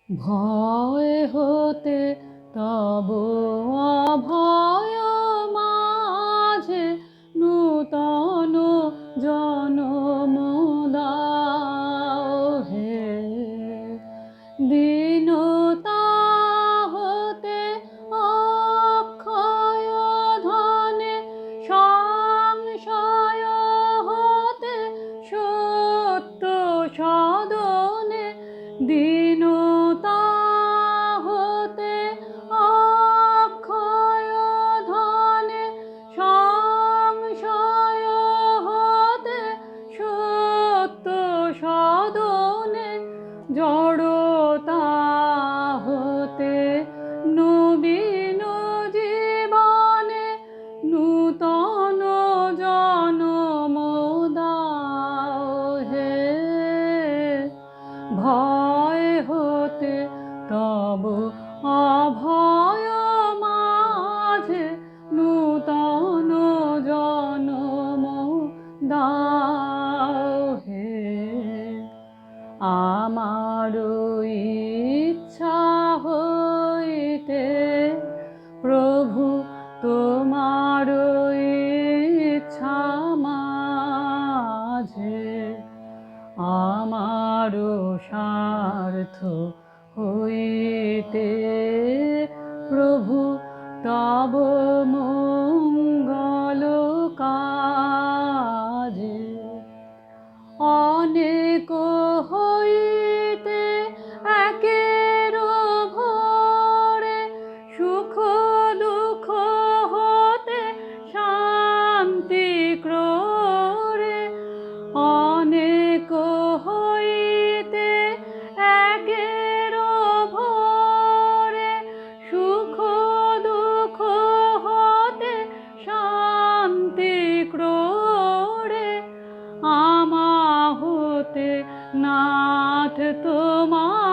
ভয় হতে তব অভয় মাঝে নূতন জনম দাও হে। দীনতা হতে অক্ষয় ধনে, সংশয় হতে সত্য সদনে। দীনতা হতে অক্ষয় ধনে, সংশয় হতে সত্য সদনে। জড়তা হতে নবীন জীবনে, নূতন জনম দাও হে। ভয় হতে তব অভয় মাঝে নূতন জনম দাও হে। আমার ইচ্ছা হইতে প্রভু তোমার ইচ্ছা মাঝে, আমার স্বার্থ হইতে প্রভু তব মঙ্গল কাজে। অনেক হইতে একের ভরে, সুখ দুঃখ হতে শান্তি ক্রোড়ে। অনেক হইতে একের ভরে, সুখ দুঃখ হতে শান্তি ক্রোড়ে। আমা হতে নাথ তোমার